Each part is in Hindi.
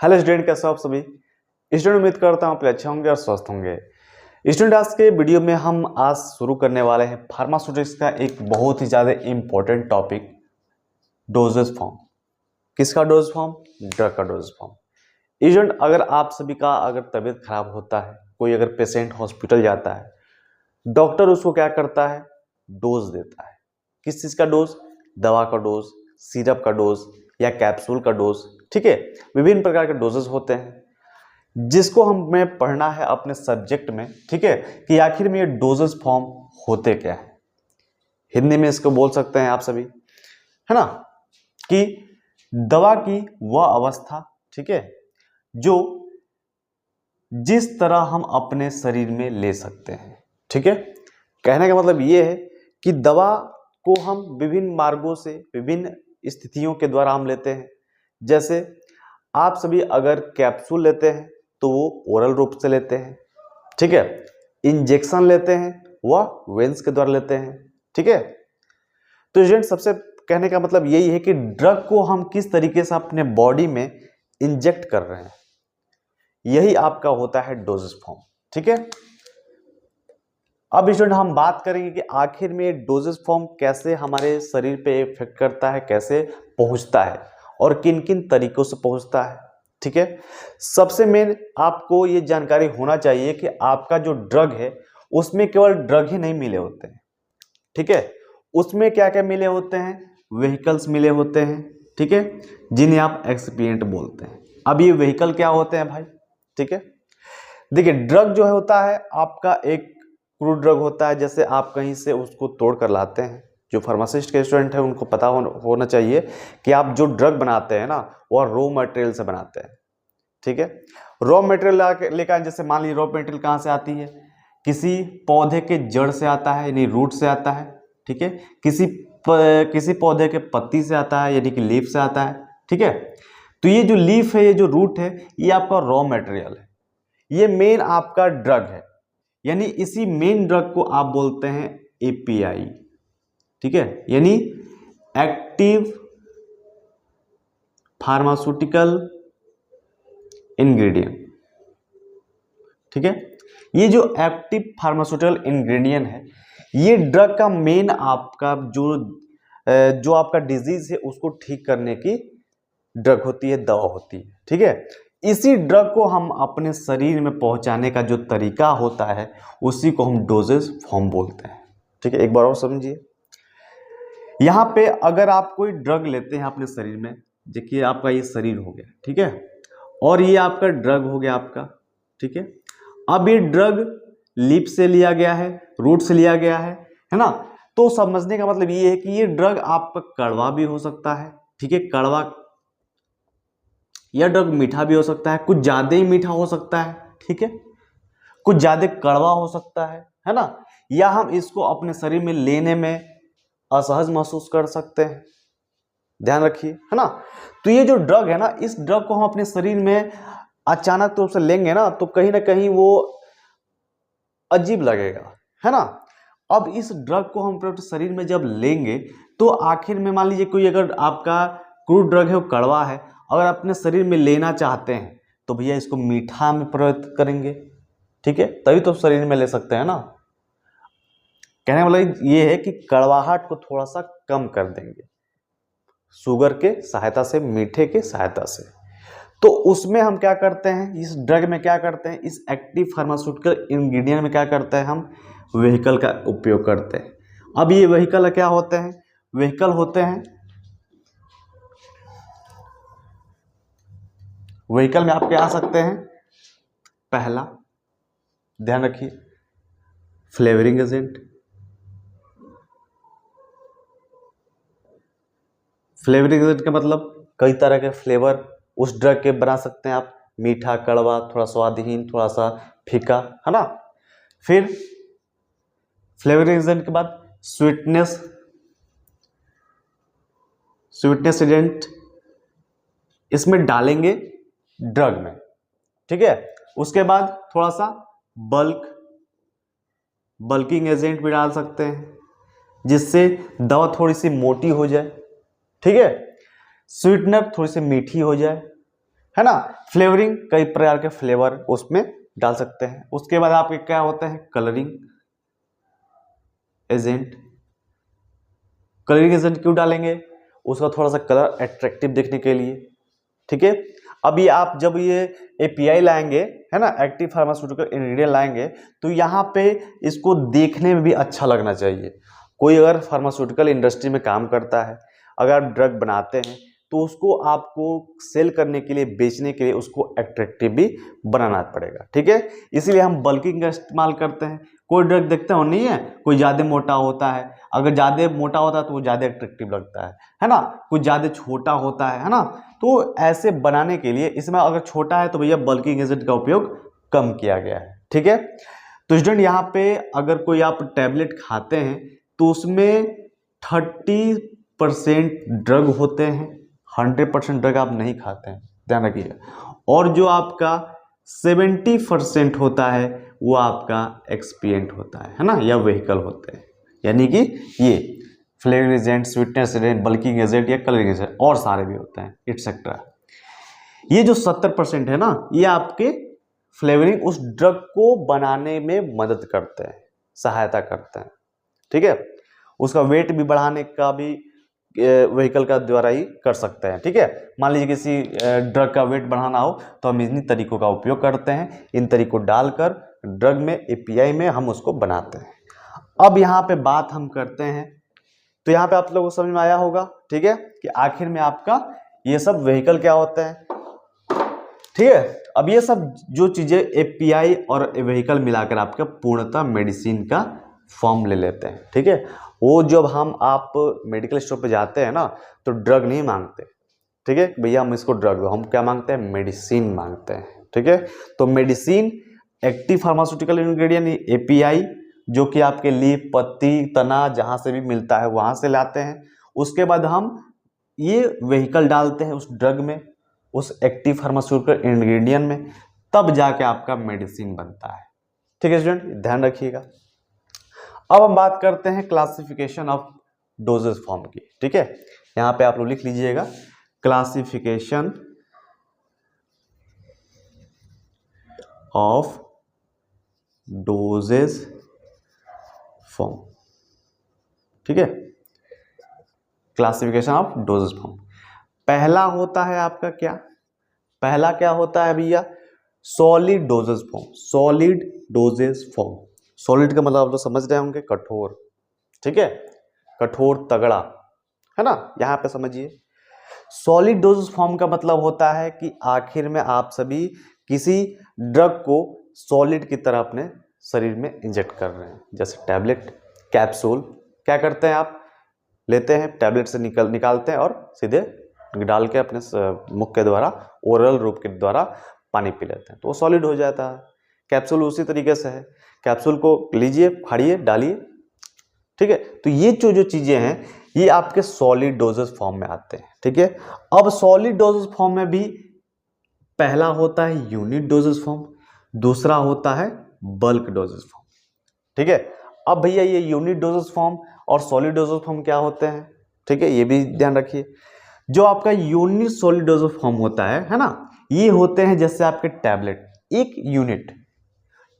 हेलो स्टूडेंट, कैसे हो आप सभी स्टूडेंट। उम्मीद करता हूँ आप अच्छे होंगे और स्वस्थ होंगे। स्टूडेंट, आज के वीडियो में हम आज शुरू करने वाले हैं फार्मास्यूटिक्स का एक बहुत ही ज़्यादा इम्पोर्टेंट टॉपिक, डोजेज फॉर्म। किसका डोज फॉर्म? ड्रग का डोज फॉर्म। स्टूडेंट, अगर आप सभी का अगर तबीयत खराब होता है, कोई अगर पेशेंट हॉस्पिटल जाता है, डॉक्टर उसको क्या करता है? डोज देता है। किस चीज़ का डोज? दवा का डोज, सिरप का डोज या कैप्सूल का डोज। ठीक है, विभिन्न प्रकार के डोजेस होते हैं जिसको हमें पढ़ना है अपने सब्जेक्ट में। ठीक है, कि आखिर में ये डोजेस फॉर्म होते क्या है। हिंदी में इसको बोल सकते हैं आप सभी, है ना, कि दवा की वह अवस्था, ठीक है, जो जिस तरह हम अपने शरीर में ले सकते हैं। ठीक है, कहने का मतलब ये है कि दवा को हम विभिन्न मार्गों से, विभिन्न स्थितियों के द्वारा हम लेते हैं। जैसे आप सभी अगर कैप्सूल लेते हैं तो वो ओरल रूप से लेते हैं। ठीक है, इंजेक्शन लेते हैं वह वेंस के द्वारा लेते हैं। ठीक है, तो स्टूडेंट, सबसे कहने का मतलब यही है कि ड्रग को हम किस तरीके से अपने बॉडी में इंजेक्ट कर रहे हैं, यही आपका होता है डोजेज फॉर्म। ठीक है, अब स्टूडेंट हम बात करेंगे कि आखिर में डोजेज फॉर्म कैसे हमारे शरीर पे इफेक्ट करता है, कैसे पहुंचता है और किन किन तरीकों से पहुंचता है। ठीक है, सबसे मेन आपको ये जानकारी होना चाहिए कि आपका जो ड्रग है उसमें केवल ड्रग ही नहीं मिले होते हैं। ठीक है, उसमें क्या क्या मिले होते हैं? व्हीकल्स मिले होते हैं। ठीक है, जिन्हें आप एक्सपिएंट बोलते हैं। अब ये व्हीकल क्या होते हैं भाई? ठीक है, देखिए, ड्रग जो है होता है आपका एक क्रूड ड्रग होता है। जैसे आप कहीं से उसको तोड़ कर लाते हैं। जो फार्मासिस्ट के स्टूडेंट है उनको पता होना चाहिए कि आप जो ड्रग बनाते हैं ना, वह रॉ मटेरियल से बनाते हैं। ठीक है, रॉ मटेरियल लेकर, जैसे मान लीजिए रॉ मटेरियल कहाँ से आती है? किसी पौधे के जड़ से आता है, यानी रूट से आता है। ठीक है, किसी पौधे के पत्ती से आता है, यानी कि लीफ से आता है। ठीक है, तो ये जो लीफ है, ये जो रूट है, ये आपका रॉ मटेरियल है। ये मेन आपका ड्रग है, यानी इसी मेन ड्रग को आप बोलते हैं एपीआई। ठीक है, यानी एक्टिव फार्मास्यूटिकल इंग्रेडिएंट। ठीक है, ये जो एक्टिव फार्मास्यूटिकल इंग्रेडिएंट है, ये ड्रग का मेन आपका जो आपका डिजीज है उसको ठीक करने की ड्रग होती है, दवा होती है। ठीक है, इसी ड्रग को हम अपने शरीर में पहुंचाने का जो तरीका होता है उसी को हम डोजेज फॉर्म बोलते हैं। ठीक है, एक बार और समझिए। यहां पे अगर आप कोई ड्रग लेते हैं अपने शरीर में, देखिए आपका ये शरीर हो गया, ठीक है, और ये आपका ड्रग हो गया आपका। ठीक है, अब ये ड्रग लीफ से लिया गया है, रूट से लिया गया है ना। तो समझने का मतलब ये है कि ये ड्रग आपका कड़वा भी हो सकता है। ठीक है, कड़वा, यह ड्रग मीठा भी हो सकता है, कुछ ज्यादा ही मीठा हो सकता है। ठीक है, कुछ ज्यादा कड़वा हो सकता है ना, या हम इसको अपने शरीर में लेने में असहज महसूस कर सकते हैं। ध्यान रखिए, है ना। तो ये जो ड्रग है ना, इस ड्रग को हम अपने शरीर में अचानक रूप से लेंगे ना, तो कहीं ना कहीं वो अजीब लगेगा, है ना। अब इस ड्रग को हम अपने शरीर में जब लेंगे तो आखिर में मान लीजिए कोई अगर आपका क्रूड ड्रग है, वो कड़वा है, अगर अपने शरीर में लेना चाहते हैं तो भैया इसको मीठा में परिवर्तित करेंगे। ठीक है, तभी तो शरीर में ले सकते हैं ना। कहने वाला ये है कि कड़वाहट को थोड़ा सा कम कर देंगे शुगर के सहायता से, मीठे के सहायता से। तो उसमें हम क्या करते हैं, इस ड्रग में क्या करते हैं, इस एक्टिव फार्मास्यूटिकल इंग्रेडिएंट में क्या करते हैं, हम व्हीकल का उपयोग करते हैं। अब ये व्हीकल क्या होते हैं? व्हीकल होते हैं, व्हीकल में आपके आ सकते हैं, पहला ध्यान रखिए, फ्लेवरिंग एजेंट। फ्लेवरिंग एजेंट का मतलब कई तरह के फ्लेवर उस ड्रग के बना सकते हैं आप, मीठा, कड़वा, थोड़ा स्वादहीन, थोड़ा सा फीका, है ना। फिर फ्लेवरिंग एजेंट के बाद स्वीटनेस एजेंट इसमें डालेंगे ड्रग में। ठीक है, उसके बाद थोड़ा सा बल्किंग एजेंट भी डाल सकते हैं, जिससे दवा थोड़ी सी मोटी हो जाए। ठीक है, स्वीटनर थोड़ी सी मीठी हो जाए। है ना। फ्लेवरिंग, कई प्रकार के फ्लेवर उसमें डाल सकते हैं। उसके बाद आपके क्या होते हैं, कलरिंग एजेंट। कलरिंग एजेंट क्यों डालेंगे, उसका थोड़ा सा कलर अट्रैक्टिव देखने के लिए, ठीक है। अभी आप जब ये एपीआई लाएंगे, है ना, एक्टिव फार्मास्यूटिकल इंग्रेडिएंट लाएंगे, तो यहाँ पे इसको देखने में भी अच्छा लगना चाहिए। कोई अगर फार्मास्यूटिकल इंडस्ट्री में काम करता है, अगर आप ड्रग बनाते हैं, तो उसको आपको सेल करने के लिए, बेचने के लिए उसको अट्रैक्टिव भी बनाना पड़ेगा, ठीक है। इसीलिए हम बल्किंग का इस्तेमाल करते हैं। कोई ड्रग देखते हो नहीं है, कोई ज़्यादा मोटा होता है, अगर ज़्यादा मोटा होता है तो वो ज़्यादा अट्रैक्टिव लगता है ना। कोई ज़्यादा छोटा होता है ना। तो ऐसे बनाने के लिए इसमें अगर छोटा है तो भैया बल्किंग एजेंट का उपयोग कम किया गया है, ठीक है। तो स्टूडेंट यहाँ पे अगर कोई आप टैबलेट खाते हैं तो उसमें 30% ड्रग होते हैं, 100% ड्रग आप नहीं खाते हैं, ध्यान रखिएगा। और जो आपका 70% होता है वो आपका एक्सपिएंट होता है ना, या व्हीकल होते हैं। यानी कि ये flavour agent, sweetness agent, bulking agent या कलरिंग एजेंट और सारे भी होते हैं, एटसेट्रा। ये जो 70% है ना, ये आपके फ्लेवरिंग उस ड्रग को बनाने में मदद करते हैं, सहायता करते हैं, ठीक है। उसका वेट भी बढ़ाने का भी व्हीकल का द्वारा ही कर सकते हैं, ठीक है। मान लीजिए किसी ड्रग का वेट बढ़ाना हो तो हम इन्हीं तरीकों का उपयोग करते हैं। इन तरीकों डालकर ड्रग में, एपीआई में हम उसको बनाते हैं। अब यहाँ पे बात हम करते हैं, तो यहाँ पे आप लोगों को समझ में आया होगा, ठीक है, कि आखिर में आपका ये सब व्हीकल क्या होता है, ठीक है। अब ये सब जो चीजें एपीआई और व्हीकल मिलाकर आपका पूर्णतः मेडिसिन का फॉर्म ले लेते हैं, ठीक है। वो जब आप मेडिकल स्टोर पे जाते हैं ना, तो ड्रग नहीं मांगते, ठीक है, भैया हम इसको ड्रग दो, हम क्या मांगते हैं, मेडिसिन मांगते हैं, ठीक है। तो medicine, active pharmaceutical ingredient, API, जो कि आपके लीफ, पत्ती, तना जहां से भी मिलता है वहां से लाते हैं। उसके बाद हम ये व्हीकल डालते हैं उस ड्रग में, उस एक्टिव फार्मास्यूटिकल इंग्रेडिएंट में, तब जाके आपका मेडिसिन बनता है, ठीक है स्टूडेंट, ध्यान रखिएगा। अब हम बात करते हैं क्लासिफिकेशन ऑफ डोजेज फॉर्म की, ठीक है। यहां पे आप लोग लिख लीजिएगा, क्लासिफिकेशन ऑफ डोजेज फॉर्म, ठीक है। क्लासिफिकेशन ऑफ डोजेज फॉर्म, पहला होता है आपका क्या, पहला क्या होता है भैया, solid doses form. Solid doses form, solid का मतलब आप लोग समझ रहे होंगे, कठोर, ठीक है, कठोर तगड़ा, है ना। यहां पे समझिए, सॉलिड डोजेज फॉर्म का मतलब होता है कि आखिर में आप सभी किसी ड्रग को सॉलिड की तरह अपने शरीर में इंजेक्ट कर रहे हैं, जैसे टैबलेट, कैप्सूल, क्या करते हैं आप, लेते हैं टैबलेट से निकालते हैं और सीधे डाल के अपने मुख के द्वारा, ओरल रूप के द्वारा पानी पी लेते हैं, तो वो सॉलिड हो जाता है। कैप्सूल उसी तरीके से है, कैप्सूल को लीजिए, फाड़िए, डालिए, ठीक है। तो ये जो चीजें हैं ये आपके सॉलिड डोजेज फॉर्म में आते हैं, ठीक है। अब सॉलिड डोजेज फॉर्म में भी पहला होता है यूनिट डोजेज फॉर्म, दूसरा होता है बल्क डोजेज फॉर्म, ठीक है। अब भैया ये यूनिट डोजेज फॉर्म और सॉलिड डोजेज फॉर्म क्या होते हैं, ठीक है, ये भी ध्यान रखिए। जो आपका यूनिट सॉलिड डोजेज फॉर्म होता है ना, ये होते हैं जैसे आपके टैबलेट, एक यूनिट,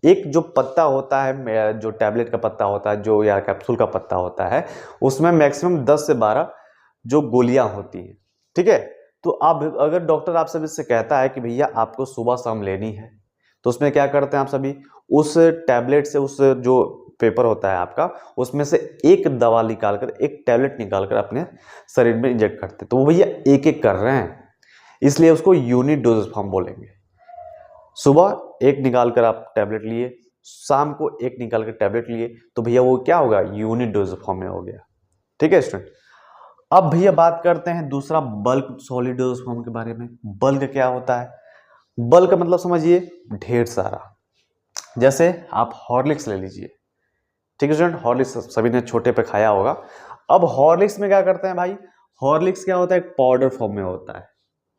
एक जो पत्ता होता है, जो टैबलेट का पत्ता होता है, जो या कैप्सूल का पत्ता होता है, उसमें मैक्सिमम 10 से 12 जो गोलियां होती हैं, ठीक है। तो आप अगर डॉक्टर आप सभी से कहता है कि भैया आपको सुबह शाम लेनी है, तो उसमें क्या करते हैं आप सभी, उस टैबलेट से, उस जो पेपर होता है आपका, उसमें से एक दवा निकालकर, एक टैबलेट निकालकर अपने शरीर में इंजेक्ट करते हैं, तो वो भैया एक एक कर रहे हैं, इसलिए उसको यूनिट डोजेज फॉर्म बोलेंगे। सुबह एक निकालकर आप टैबलेट लिए, शाम को एक निकालकर टैबलेट लिए, तो भैया वो क्या होगा, यूनिट डोज फॉर्म में हो गया, ठीक है स्टूडेंट। अब भैया बात करते हैं दूसरा बल्क सॉलिड डोज फॉर्म के बारे में। बल्क क्या होता है, बल्क का मतलब समझिए ढेर सारा, जैसे आप हॉर्लिक्स ले लीजिए, ठीक है स्टूडेंट, हॉर्लिक्स सभी ने छोटे पे खाया होगा। अब हॉर्लिक्स में क्या करते हैं भाई, हॉर्लिक्स क्या होता है, एक पाउडर फॉर्म में होता है।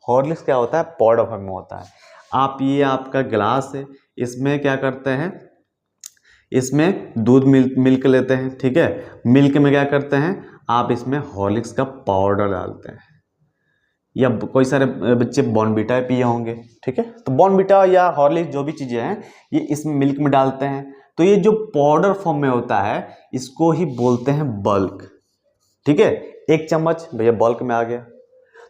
हॉर्लिक्स क्या होता है, पाउडर फॉर्म में होता है। आप ये आपका गिलास है, इसमें क्या करते हैं, इसमें दूध मिल्क लेते हैं, ठीक है। मिल्क में क्या करते हैं आप, इसमें हॉर्लिक्स का पाउडर डालते हैं, या कोई सारे बच्चे बॉर्नविटा पिए होंगे, ठीक है। तो बॉर्नविटा या हॉर्लिक्स जो भी चीज़ें हैं ये इसमें मिल्क में डालते हैं, तो ये जो पाउडर फॉर्म में होता है इसको ही बोलते हैं बल्क, ठीक है। 1 चम्मच भैया बल्क में आ गया,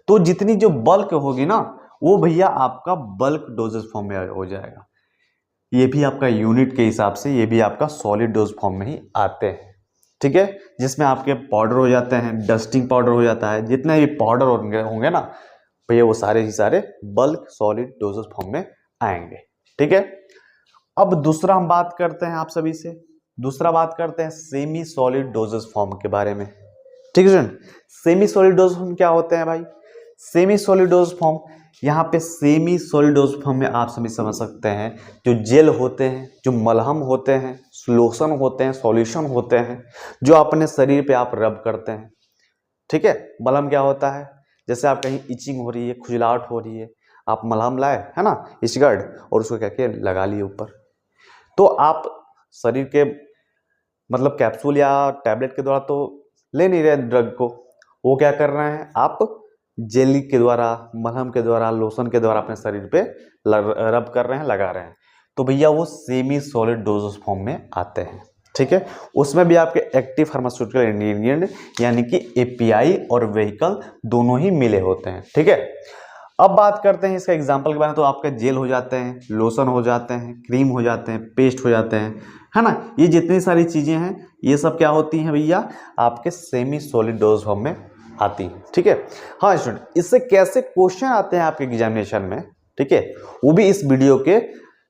तो जितनी जो बल्क होगी ना वो भैया आपका बल्क डोजेस फॉर्म में हो जाएगा। ये भी आपका यूनिट के हिसाब से ये भी आपका सॉलिड डोज फॉर्म में ही आते हैं, ठीक है। जिसमें आपके पाउडर हो जाते हैं, डस्टिंग पाउडर हो जाता है, जितने भी पाउडर होंगे ना भैया वो सारे ही सारे बल्क सॉलिड डोजेस फॉर्म में आएंगे, ठीक है। अब दूसरा हम बात करते हैं आप सभी से, दूसरा बात करते हैं सेमी सॉलिड डोजेस फॉर्म के बारे में, ठीक है। सेमी सॉलिड डोज फॉर्म क्या होते हैं भाई? सेमी सॉलिड डोज फॉर्म, यहाँ पे सेमी सॉलिड डोज फॉर्म में आप सभी समझ सकते हैं जो जेल होते हैं, जो मलहम होते हैं, लोशन होते हैं, सॉल्यूशन होते हैं, जो अपने शरीर पे आप रब करते हैं, ठीक है। मलहम क्या होता है? जैसे आप कहीं इचिंग हो रही है, खुजलाहट हो रही है, आप मलहम लाए है ना इचगर्ड, और उसको क्या किया लगा लिए ऊपर, तो आप शरीर के मतलब कैप्सूल या टैबलेट के द्वारा तो ले नहीं रहे ड्रग को, वो क्या कर रहे हैं आप जेली के द्वारा, मलहम के द्वारा, लोशन के द्वारा अपने शरीर पे रब कर रहे हैं, लगा रहे हैं, तो भैया वो सेमी सॉलिड डोजेस फॉर्म में आते हैं, ठीक है। उसमें भी आपके एक्टिव फार्मास्यूटिकल इंग्रेडिएंट यानी कि एपीआई और व्हीकल दोनों ही मिले होते हैं, ठीक है। अब बात करते हैं इसका एग्जाम्पल के बारे में, तो आपके जेल हो जाते हैं, लोशन हो जाते हैं, क्रीम हो जाते हैं, पेस्ट हो जाते हैं, है ना। ये जितनी सारी चीज़ें हैं ये सब क्या होती हैं भैया आपके सेमी सॉलिड डोज फॉर्म में आती है, ठीक है। हाँ स्टूडेंट, इससे कैसे क्वेश्चन आते हैं आपके एग्जामिनेशन में, ठीक है, वो भी इस वीडियो के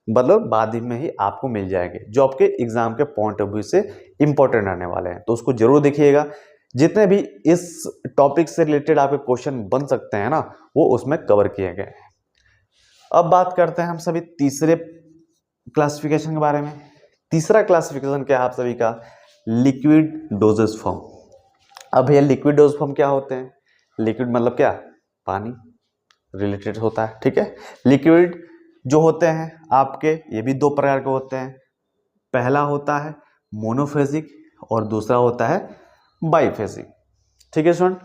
मतलब बाद में ही आपको मिल जाएंगे, जो आपके एग्जाम के पॉइंट ऑफ व्यू से इंपॉर्टेंट आने वाले हैं, तो उसको जरूर देखिएगा। जितने भी इस टॉपिक से रिलेटेड आपके क्वेश्चन बन सकते हैं ना वो उसमें कवर किए गए हैं। अब बात करते हैं हम सभी तीसरे क्लासिफिकेशन के बारे में। तीसरा क्लासिफिकेशन क्या है आप सभी का? Liquid dosage form. अब भैया लिक्विड डोज फॉर्म क्या होते हैं? लिक्विड मतलब क्या? पानी रिलेटेड होता है, ठीक है। लिक्विड जो होते हैं आपके ये भी 2 प्रकार के होते हैं, पहला होता है मोनोफेजिक और दूसरा होता है बाइफेजिक, ठीक है स्टूडेंट।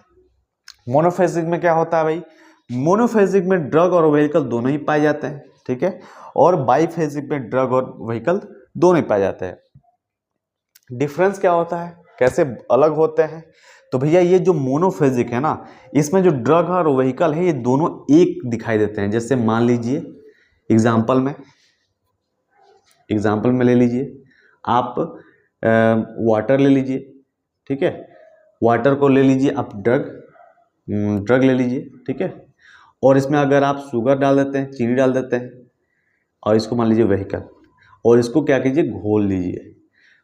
मोनोफेजिक में क्या होता है भाई? मोनोफेजिक में ड्रग और व्हीकल दोनों ही पाए जाते हैं, ठीक है, और बाइफेजिक में ड्रग और व्हीकल दोनों ही पाए जाते हैं। डिफरेंस क्या होता है, कैसे अलग होते हैं? तो भैया ये जो मोनोफेजिक है ना इसमें जो ड्रग और व्हीकल है ये दोनों एक दिखाई देते हैं। जैसे मान लीजिए एग्जाम्पल में ले लीजिए आप वाटर ले लीजिए, ठीक है, वाटर को ले लीजिए आप ड्रग ले लीजिए, ठीक है, और इसमें अगर आप शुगर डाल देते हैं, चीनी डाल देते हैं, और इसको मान लीजिए व्हीकल, और इसको क्या कीजिए घोल लीजिए,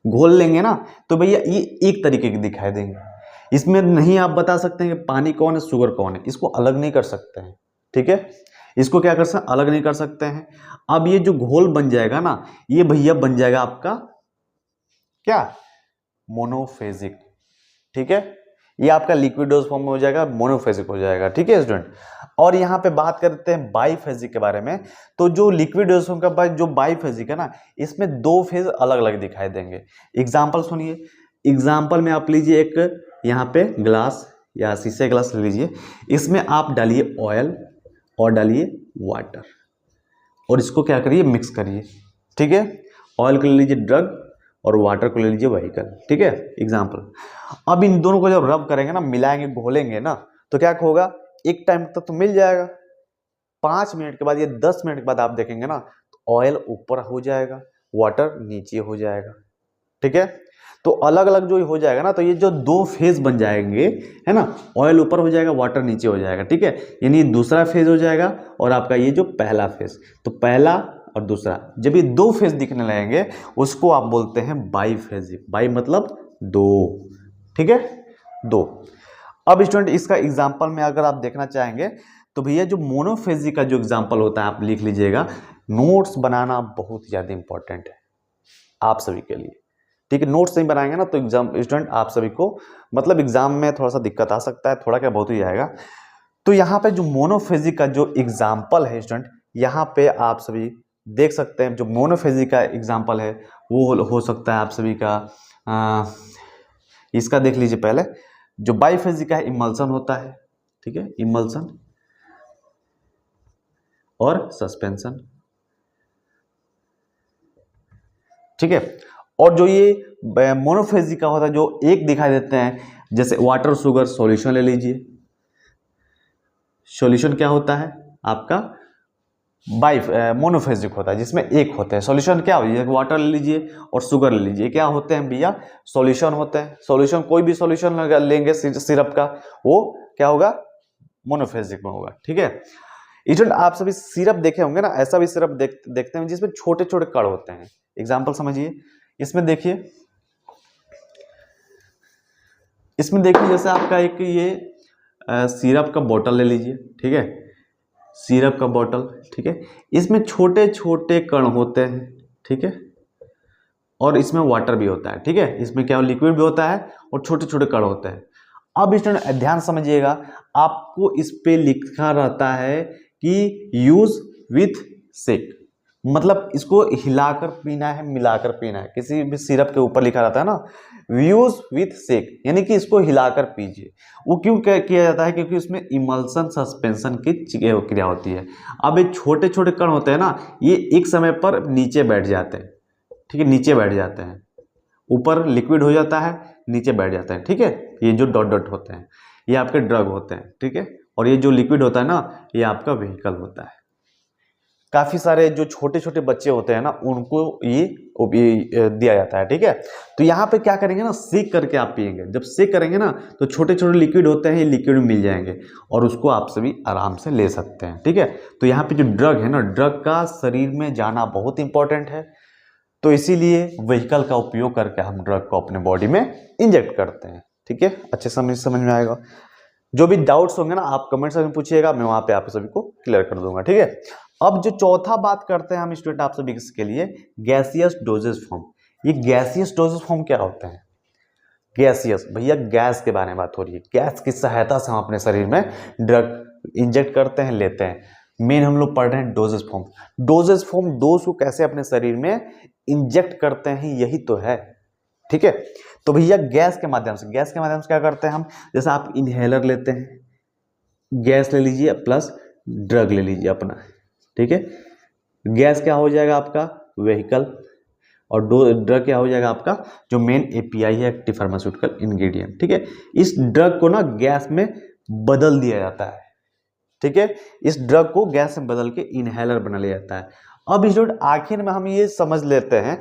घोल लेंगे ना तो भैया ये एक तरीके के दिखाई देंगे। इसमें नहीं आप बता सकते हैं कि पानी कौन है शुगर कौन है, इसको अलग नहीं कर सकते हैं, ठीक है, इसको क्या कर सकते हैं अलग नहीं कर सकते हैं। अब ये जो घोल बन जाएगा ना ये भैया बन जाएगा आपका क्या? मोनोफेजिक, ठीक है, ये आपका लिक्विड डोज फॉर्म में हो जाएगा, मोनोफेजिक हो जाएगा, ठीक है स्टूडेंट। और यहाँ पे बात करते हैं बाइफेजिक के बारे में, तो जो लिक्विड डोज फॉर्म का जो बाइफेजिक है ना इसमें 2 फेज अलग अलग दिखाई देंगे। एग्जाम्पल सुनिए, एग्जाम्पल में आप लीजिए एक यहाँ पे ग्लास या शीशे ग्लास ले लीजिए, इसमें आप डालिए ऑयल और डालिए वाटर और इसको क्या करिए मिक्स करिए, ठीक है। ऑयल को ले लीजिए ड्रग और वाटर को ले लीजिए व्हीकल, ठीक है एग्जाम्पल। अब इन दोनों को जब रब करेंगे ना, मिलाएंगे घोलेंगे ना, तो क्या होगा एक टाइम तक तो मिल जाएगा, 5 मिनट के बाद या 10 मिनट के बाद आप देखेंगे ना तो ऑयल ऊपर हो जाएगा, वाटर नीचे हो जाएगा, ठीक है। तो अलग अलग जो हो जाएगा ना तो ये जो 2 फेज बन जाएंगे है ना, ऑयल ऊपर हो जाएगा वाटर नीचे हो जाएगा, ठीक है, यानी दूसरा फेज हो जाएगा और आपका ये जो पहला फेज, तो पहला और दूसरा जब ये 2 फेज दिखने लगेंगे उसको आप बोलते हैं बाइफेजिक। बाई मतलब 2, ठीक है 2। अब स्टूडेंट इसका एग्जाम्पल में अगर आप देखना चाहेंगे तो भैया जो मोनोफेजिक का जो एग्जाम्पल होता है आप लिख लीजिएगा, नोट्स बनाना बहुत ज़्यादा इंपॉर्टेंट है आप सभी के लिए, ठीक है। नोट्स नहीं बनाएंगे ना तो एग्जाम स्टूडेंट आप सभी को मतलब एग्जाम में थोड़ा सा दिक्कत आ सकता है, थोड़ा क्या बहुत ही आएगा। तो यहाँ पे जो मोनोफेजिक का जो एग्जाम्पल है स्टूडेंट, यहाँ पे आप सभी देख सकते हैं जो मोनोफेजिक का एग्जाम्पल है वो हो सकता है आप सभी का इसका देख लीजिए पहले, जो बाइफेजिक का इमल्सन होता है, ठीक है, इमल्सन और सस्पेंशन, ठीक है। और जो ये मोनोफेजिक का होता है, जो एक दिखाई देते हैं, जैसे वाटर, शुगर, सॉल्यूशन ले लीजिए। सॉल्यूशन क्या होता है आपका, मोनोफेजिक होता है, जिसमें एक होते हैं। सॉल्यूशन क्या हो, वाटर ले लीजिए और शुगर ले लीजिए, क्या होते हैं भैया, सॉल्यूशन होते हैं। सॉल्यूशन, कोई भी सॉल्यूशन लेंगे सिरप का, वो क्या होगा, मोनोफेजिक में होगा, ठीक है। स्टूडेंट आप सभी सिरप देखे होंगे ना, ऐसा भी सिरप देखते हैं जिसमें छोटे छोटे कण होते हैं। एग्जाम्पल समझिए, इसमें देखिए, जैसे आपका एक ये सिरप का बोतल ले लीजिए, ठीक है, सिरप का बोतल, ठीक है। इसमें छोटे छोटे कण होते हैं, ठीक है, और इसमें वाटर भी होता है, ठीक है। इसमें क्या, लिक्विड भी होता है और छोटे छोटे कण होते हैं। अब स्टूडेंट ध्यान समझिएगा, आपको इस पे लिखा रहता है कि यूज विथ शेक, मतलब इसको हिलाकर पीना है, मिलाकर पीना है। किसी भी सिरप के ऊपर लिखा रहता है ना यूज विथ शेक, यानी कि इसको हिलाकर पीजिए। वो क्यों किया जाता है, क्योंकि उसमें इमल्सन सस्पेंशन की क्रिया होती है। अब ये छोटे छोटे कण होते हैं ना, ये एक समय पर नीचे बैठ जाते हैं, ठीक है, नीचे बैठ जाते हैं। ऊपर लिक्विड हो जाता है, नीचे बैठ जाता है, ठीक है। ये जो डॉट डॉट होते हैं ये आपके ड्रग होते हैं, ठीक है। और ये जो लिक्विड होता है ना, ये आपका व्हीकल होता है। काफी सारे जो छोटे छोटे बच्चे होते हैं ना, उनको ये दिया जाता है, ठीक है। तो यहाँ पे क्या करेंगे ना, सेक करके आप पिएंगे। जब सेक करेंगे ना, तो छोटे छोटे लिक्विड होते हैं, ये लिक्विड मिल जाएंगे और उसको आप सभी आराम से ले सकते हैं, ठीक है। तो यहाँ पे जो ड्रग है ना, ड्रग का शरीर में जाना बहुत इंपॉर्टेंट है। तो इसीलिए व्हीकल का उपयोग करके हम ड्रग को अपने बॉडी में इंजेक्ट करते हैं, ठीक है। अच्छे समझ में आएगा। जो भी डाउट्स होंगे ना, आप कमेंट सेक्शन में पूछिएगा, मैं वहां पे आप सभी को क्लियर कर दूंगा, ठीक है। अब जो चौथा बात करते हैं हम स्टूडेंट आप सभी के लिए, गैसियस डोजेज फॉर्म। ये गैसियस डोजेज फॉर्म क्या होते हैं, गैसियस भैया गैस के बारे में बात हो रही है। गैस की सहायता से हम अपने शरीर में ड्रग इंजेक्ट करते हैं, लेते हैं। मेन हम लोग पढ़ रहे हैं doses form. Dosage form dose को कैसे अपने शरीर में इंजेक्ट करते हैं, यही तो है, ठीक है। तो भैया गैस के माध्यम से क्या करते हैं हम, जैसे आप इनहेलर लेते हैं, गैस ले लीजिए प्लस ड्रग ले लीजिए अपना, ठीक है। गैस क्या हो जाएगा आपका, व्हीकल, और ड्रग क्या हो जाएगा आपका जो मेन एपीआई है, एक्टिव फार्मास्यूटिकल इंग्रेडिएंट, ठीक है। इस ड्रग को ना गैस में बदल दिया जाता है, ठीक है। इस ड्रग को गैस में बदल के इनहेलर बना लिया जाता है। अब स्टूडेंट आखिर में हम ये समझ लेते हैं,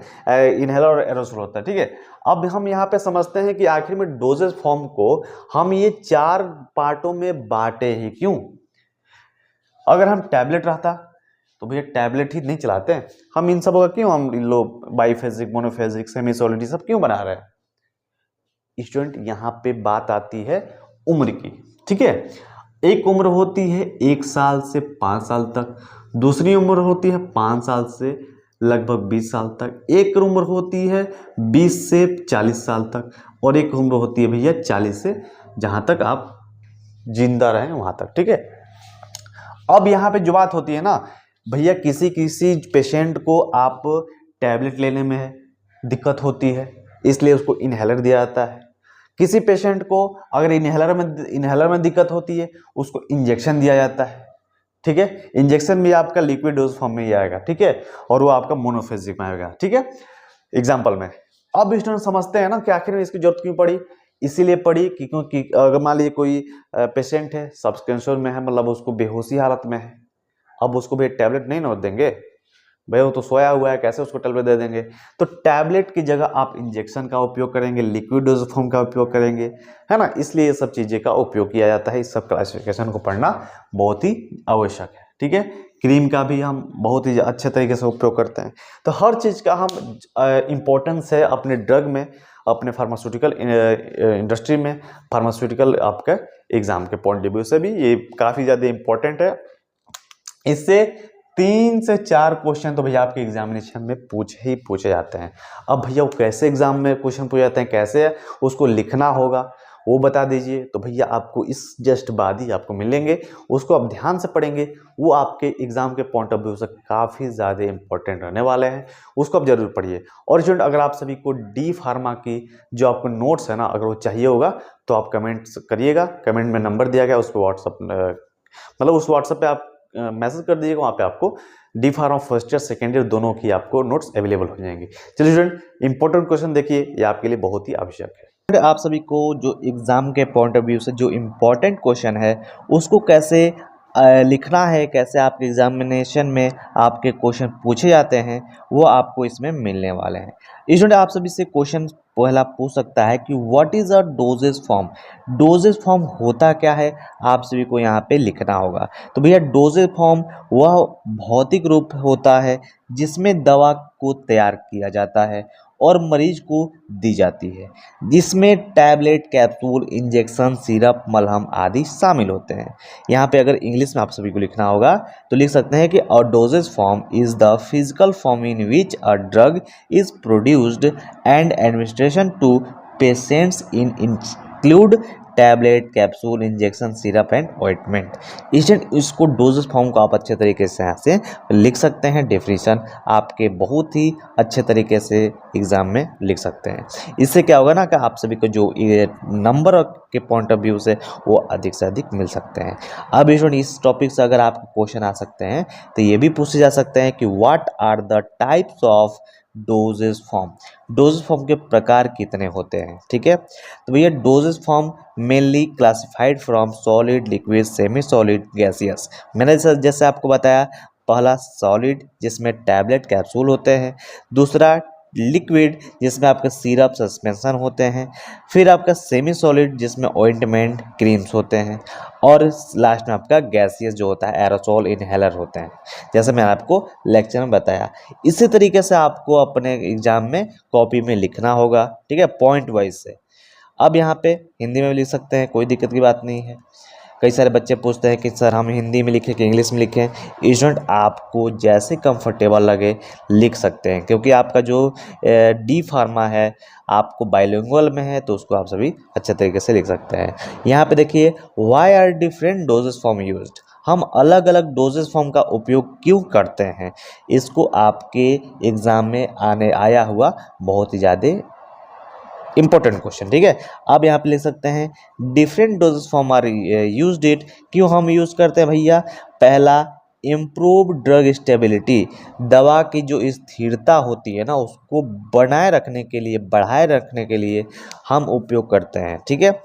इनहेलर और एरोसोल होता है, ठीक है। अब हम यहाँ पे समझते हैं कि आखिर में डोजेज फॉर्म को हम ये 4 पार्टों में बांटे ही क्यों। अगर हम टैबलेट रहता तो भैया टैबलेट ही नहीं चलाते हैं हम, इन सब का क्यों हम लोग बाइफेजिक, मोनोफेजिक, सेमी सॉलिड सब क्यों बना रहे हैं। स्टूडेंट यहाँ पे बात आती है उम्र की, ठीक है। एक उम्र होती है 1 साल से 5 साल तक, दूसरी उम्र होती है 5 साल से लगभग 20 साल तक, एक उम्र होती है 20 से 40 साल तक, और एक उम्र होती है भैया 40 से जहां तक आप जिंदा रहें वहां तक, ठीक है। अब यहाँ पे जो बात होती है ना भैया, किसी पेशेंट को आप टैबलेट लेने में दिक्कत होती है, इसलिए उसको इनहेलर दिया जाता है। किसी पेशेंट को अगर इनहेलर में दिक्कत होती है, उसको इंजेक्शन दिया जाता है, ठीक है। इंजेक्शन भी आपका लिक्विड डोज फॉर्म में ही आएगा, ठीक है, और वो आपका मोनोफेजिक में आएगा, ठीक है। एग्जाम्पल में अब स्टूडेंट समझते हैं ना कि आखिर में इसकी जरूरत क्यों पड़ी। इसीलिए पड़ी कि क्योंकि अगर मान लीजिए कोई पेशेंट है, सब्सटेंशियल में है, मतलब उसको बेहोशी हालत में है, अब उसको भी टैबलेट नहीं ना देंगे भैया, वो तो सोया हुआ है, कैसे उसको टैबलेट दे देंगे। तो टैबलेट की जगह आप इंजेक्शन का उपयोग करेंगे, लिक्विड डोज फॉर्म का उपयोग करेंगे, है ना। इसलिए ये सब चीजें का उपयोग किया जाता है। इस सब क्लासिफिकेशन को पढ़ना बहुत ही आवश्यक है, ठीक है। क्रीम का भी हम बहुत ही अच्छे तरीके से उपयोग करते हैं। तो हर चीज का हम इम्पोर्टेंस है अपने ड्रग में, अपने फार्मास्यूटिकल इंडस्ट्री में, फार्मास्यूटिकल आपका एग्जाम के पॉइंट ऑफ व्यू से भी ये काफी ज्यादा इंपॉर्टेंट है। इससे 3 से 4 क्वेश्चन तो भैया आपके एग्जामिनेशन में पूछे जाते हैं। अब भैया वो कैसे एग्जाम में क्वेश्चन पूछे जाते हैं, कैसे उसको लिखना होगा वो बता दीजिए। तो भैया आपको इस जस्ट बाद ही आपको मिलेंगे, उसको आप ध्यान से पढ़ेंगे, वो आपके एग्जाम के पॉइंट ऑफ व्यू से काफ़ी ज़्यादा इंपॉर्टेंट रहने वाले हैं, उसको आप जरूर पढ़िए। और स्टूडेंट अगर आप सभी को डी फार्मा की जो आपको नोट्स है ना, अगर वो चाहिए होगा तो आप कमेंट्स करिएगा, कमेंट में नंबर दिया गया उस पर व्हाट्सअप, मतलब उस व्हाट्सएप पे आप मैसेज कर दीजिएगा, वहाँ पे आपको D pharma first year second year दोनों की आपको नोट्स अवेलेबल हो जाएंगे। चलिए स्टूडेंट, इंपॉर्टेंट क्वेश्चन देखिए, ये आपके लिए बहुत ही आवश्यक है। आप सभी को जो एग्जाम के पॉइंट ऑफ व्यू से जो इम्पोर्टेंट क्वेश्चन है उसको कैसे लिखना है, कैसे आपके एग्जामिनेशन में आपके क्वेश्चन पूछे जाते हैं, वो आपको इसमें मिलने वाले हैं। स्टूडेंट, आप सभी से क्वेश्चन पहला पूछ सकता है कि what is a dosage form. Dosage form होता क्या है, आप सभी को यहाँ पे लिखना होगा। तो भैया डोजेज फॉर्म वह भौतिक रूप होता है जिसमें दवा को तैयार किया जाता है और मरीज को दी जाती है, जिसमें टैबलेट, कैप्सूल, इंजेक्शन, सिरप, मलहम आदि शामिल होते हैं। यहाँ पे अगर इंग्लिश में आप सभी को लिखना होगा तो लिख सकते हैं कि a dosage form is the physical form in which a drug is produced and administration to patients in include tablet, capsule, injection, syrup and ointment. इसको डोजेज फॉर्म को आप अच्छे तरीके से यहाँ से लिख सकते हैं। डेफिनेशन आपके बहुत ही अच्छे तरीके से एग्जाम में लिख सकते हैं। इससे क्या होगा ना कि आप सभी को जो नंबर के पॉइंट ऑफ व्यू से वो अधिक से अधिक मिल सकते हैं। अब इस टॉपिक से अगर आपको क्वेश्चन आ सकते हैं तो ये भी पूछे जा सकते हैं कि what are the types of dosage form. Dosage form के प्रकार कितने होते हैं, ठीक है। तो भैया dosage form mainly classified from solid, liquid, semi solid, gaseous. मैंने जैसे आपको बताया, पहला सॉलिड जिसमें टैबलेट, कैप्सूल होते हैं, दूसरा लिक्विड जिसमें आपके सिरप, सस्पेंशन होते हैं, फिर आपका सेमी सॉलिड जिसमें ऑइंटमेंट, क्रीम्स होते हैं, और लास्ट में आपका गैसियस जो होता है एरोसोल, इनहेलर होते हैं, जैसे मैंने आपको लेक्चर में बताया। इसी तरीके से आपको अपने एग्जाम में कॉपी में लिखना होगा, ठीक है, पॉइंट वाइज से। अब यहाँ पे हिंदी में भी लिख सकते हैं, कोई दिक्कत की बात नहीं है। कई सारे बच्चे पूछते हैं कि सर हम हिंदी में लिखें कि इंग्लिश में लिखें। स्टूडेंट, आपको जैसे कंफर्टेबल लगे लिख सकते हैं, क्योंकि आपका जो डी फार्मा है आपको बाइलिंगुअल में है, तो उसको आप सभी अच्छे तरीके से लिख सकते हैं। यहाँ पे देखिए, why are different dosage form used. हम अलग अलग डोजेस फॉर्म का उपयोग क्यों करते हैं, इसको आपके एग्जाम में आया हुआ बहुत ही ज़्यादा इंपॉर्टेंट क्वेश्चन, ठीक है। अब यहाँ पे लिख सकते हैं different dosage form are used it. क्यों हम यूज़ करते हैं भैया? पहला, इम्प्रूव ड्रग स्टेबिलिटी। दवा की जो स्थिरता होती है ना उसको बनाए रखने के लिए, बढ़ाए रखने के लिए हम उपयोग करते हैं, ठीक है।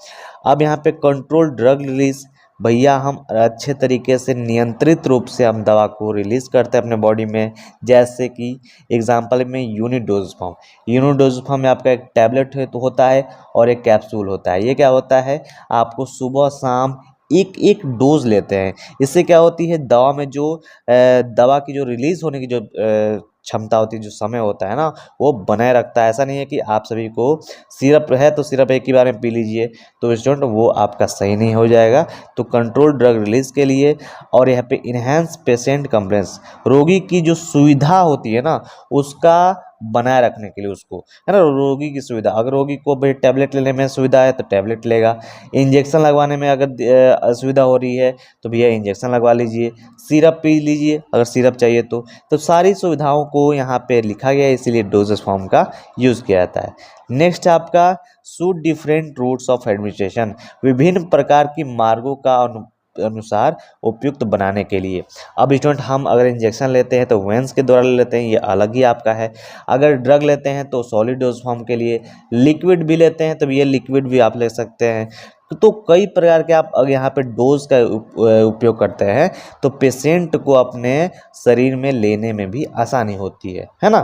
अब यहाँ पे कंट्रोल ड्रग रिलीज। भैया हम अच्छे तरीके से नियंत्रित रूप से हम दवा को रिलीज़ करते हैं अपने बॉडी में, जैसे कि एग्जांपल में unit dose form. Unit dose form में आपका एक टैबलेट है तो होता है और एक कैप्सूल होता है। ये क्या होता है, आपको सुबह शाम एक एक डोज लेते हैं। इससे क्या होती है, दवा में जो दवा की जो रिलीज़ होने की जो क्षमता होती है, जो समय होता है ना, वो बनाए रखता है। ऐसा नहीं है कि आप सभी को सिरप है तो सिरप एक ही बार में पी लीजिए, तो स्टूडेंट वो आपका सही नहीं हो जाएगा। तो कंट्रोल ड्रग रिलीज के लिए, और यहाँ पे इन्हेंस पेशेंट कंप्लेंस, रोगी की जो सुविधा होती है ना उसका बनाए रखने के लिए, उसको है ना, रोगी की सुविधा। अगर रोगी को भाई टैबलेट लेने में सुविधा है तो टैबलेट लेगा, इंजेक्शन लगवाने में अगर असुविधा हो रही है तो भैया इंजेक्शन लगवा लीजिए, सिरप पी लीजिए अगर सिरप चाहिए तो सारी सुविधाओं को यहाँ पे लिखा गया है, इसीलिए डोजेस फॉर्म का यूज़ किया जाता है। नेक्स्ट आपका suit different routes of administration, विभिन्न प्रकार की मार्गों का अनुसार उपयुक्त बनाने के लिए। अब स्टूडेंट, हम अगर इंजेक्शन लेते हैं तो वेंस के द्वारा लेते हैं, ये अलग ही आपका है। अगर ड्रग लेते हैं तो सॉलिड डोज फॉर्म के लिए, लिक्विड भी लेते हैं तो ये लिक्विड भी आप ले सकते हैं। तो कई प्रकार के आप अगर यहाँ पे डोज का उपयोग करते हैं तो पेशेंट को अपने शरीर में लेने में भी आसानी होती है ना।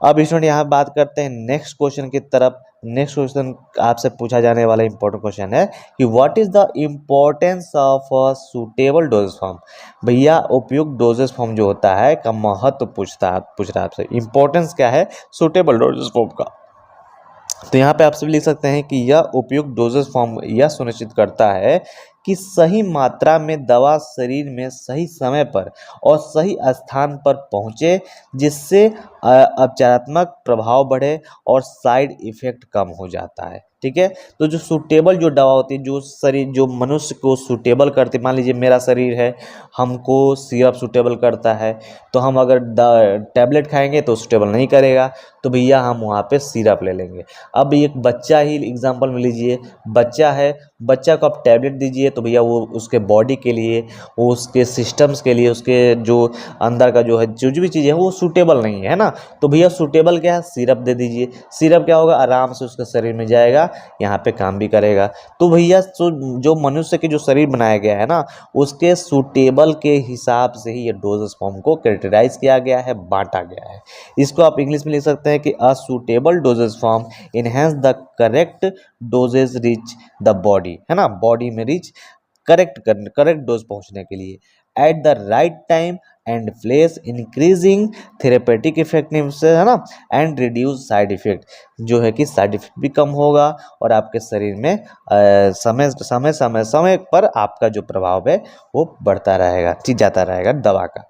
अब स्टूडेंट यहाँ बात करते हैं नेक्स्ट क्वेश्चन की तरफ। नेक्स्ट क्वेश्चन आपसे पूछा जाने वाला इंपॉर्टेंट क्वेश्चन है कि what is the importance of a suitable doses form. भैया उपयुक्त डोजेज फॉर्म जो होता है का महत्व पूछ रहा है आपसे, इंपॉर्टेंस क्या है सूटेबल डोजेज फॉर्म का। तो यहाँ पे आप सभी लिख सकते हैं कि यह उपयुक्त डोजेज फॉर्म यह सुनिश्चित करता है कि सही मात्रा में दवा शरीर में सही समय पर और सही स्थान पर पहुँचे, जिससे उपचारात्मक प्रभाव बढ़े और साइड इफेक्ट कम हो जाता है। ठीक है, तो जो सूटेबल जो दवा होती है, जो शरीर जो मनुष्य को सूटेबल करती, मान लीजिए मेरा शरीर है, हमको सिरप सूटेबल करता है, तो हम अगर टैबलेट खाएंगे तो सूटेबल नहीं करेगा, तो भैया हम वहाँ पे सिरप ले लेंगे। अब एक बच्चा ही एग्जांपल में लीजिए, बच्चा है, बच्चा को आप टैबलेट दीजिए तो भैया वो उसके बॉडी के लिए, वो उसके सिस्टम्स के लिए, उसके जो अंदर का जो है जो भी चीज़ें हैं वो सूटेबल नहीं है ना, तो भैया सूटेबल क्या है, सिरप दे दीजिए। सिरप क्या होगा, आराम से उसके शरीर में जाएगा, यहाँ पे काम भी करेगा। तो भैया जो मनुष्य के जो शरीर बनाया गया है ना, उसके सूटेबल के हिसाब से ही ये डोजेस फॉर्म को कैरेक्टराइज किया गया है, बांटा गया है। इसको आप इंग्लिश में लिख सकते हैं कि a suitable dosage form enhance the correct dosage reach the body, है ना, बॉडी में रीच करेक्ट डोज पहुंचने के लिए at the right time and place, increasing therapeutic effectiveness, है ना, एंड रिड्यूस साइड इफेक्ट, जो है कि साइड इफेक्ट भी कम होगा और आपके शरीर में समय पर आपका जो प्रभाव है वो बढ़ता रहेगा, जाता रहेगा दवा का।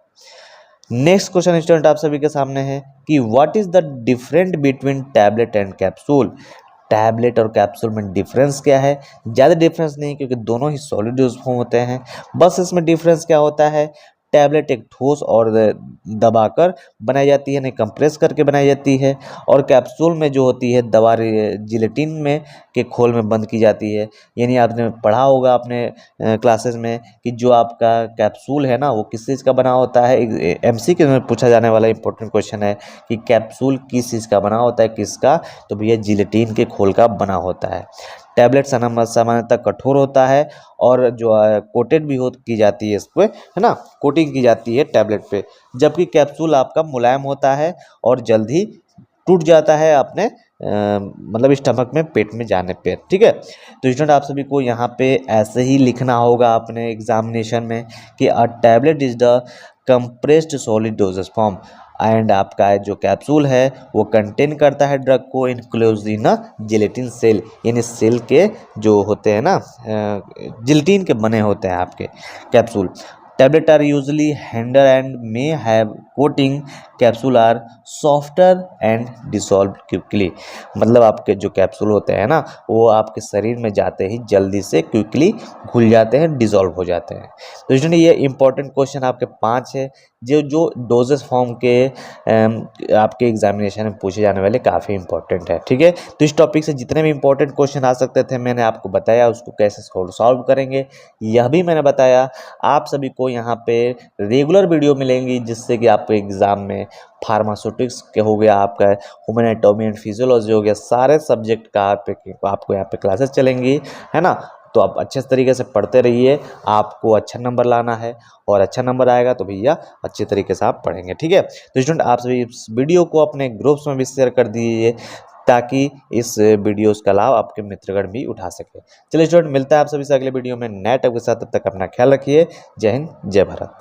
नेक्स्ट क्वेश्चन स्टूडेंट आप सभी के सामने है कि what is the different between tablet and capsule. Tablet और कैप्सूल में डिफरेंस क्या है, ज़्यादा डिफरेंस नहीं, क्योंकि दोनों ही सॉलिड डोज फॉर्म होते हैं। बस इसमें डिफरेंस क्या होता है, टैबलेट एक ठोस और दबाकर बनाई जाती है, नहीं कंप्रेस करके बनाई जाती है, और कैप्सूल में जो होती है दवा जिलेटिन में के खोल में बंद की जाती है। यानी आपने पढ़ा होगा अपने क्लासेस में कि जो आपका कैप्सूल है ना वो किस चीज़ का बना होता है। एमसीक्यू में पूछा जाने वाला इंपॉर्टेंट क्वेश्चन है कि कैप्सूल किस चीज़ का बना होता है, किसका, तो भैया जिलेटिन के खोल का बना होता है। टैबलेट सामान्यतः कठोर होता है और जो कोटेड भी की जाती है इस पर, है ना, कोटिंग की जाती है टैबलेट पे, जबकि कैप्सूल आपका मुलायम होता है और जल्द ही टूट जाता है अपने मतलब स्टमक में, पेट में जाने पे। ठीक है, तो स्टूडेंट आप सभी को यहाँ पे ऐसे ही लिखना होगा अपने एग्जामिनेशन में कि a tablet is the compressed solid doses form and आपका जो कैप्सूल है वो कंटेन करता है ड्रग को इनक्लोज इन जिलेटिन सेल, यानी सेल के जो होते हैं ना जिलेटिन के बने होते हैं आपके capsule. Tablet are usually harder and may have coating, capsule are softer and dissolve quickly. मतलब आपके जो कैप्सूल होते हैं ना वो आपके शरीर में जाते ही जल्दी से क्विकली घुल जाते हैं, डिसॉल्व हो जाते हैं। तो इसलिए ये इंपॉर्टेंट क्वेश्चन आपके 5 है जो डोजेस फॉर्म के आपके एग्जामिनेशन में पूछे जाने वाले काफ़ी इंपॉर्टेंट है। ठीक है, तो इस टॉपिक से जितने भी इंपॉर्टेंट क्वेश्चन आ सकते थे मैंने आपको बताया, उसको कैसे सॉल्व करेंगे यह भी मैंने बताया। आप सभी को यहाँ पे रेगुलर वीडियो मिलेंगी जिससे कि आपको एग्ज़ाम में फार्मास्यूटिक्स के हो गया, आपका ह्यूमन एनाटॉमी एंड फिजियोलॉजी हो गया, सारे सब्जेक्ट का आपको यहाँ पे क्लासेस चलेंगी, है ना। तो आप अच्छे तरीके से पढ़ते रहिए, आपको अच्छा नंबर लाना है और अच्छा नंबर आएगा तो भैया अच्छे तरीके से आप पढ़ेंगे। ठीक है, तो स्टूडेंट आप सभी इस वीडियो को अपने ग्रुप्स में भी शेयर कर दीजिए ताकि इस वीडियोस का लाभ आपके मित्रगण भी उठा सके। चलिए स्टूडेंट, मिलता है आप सभी से अगले वीडियो में नए टॉपिक के साथ, तब तक अपना ख्याल रखिए। जय हिंद, जय भारत।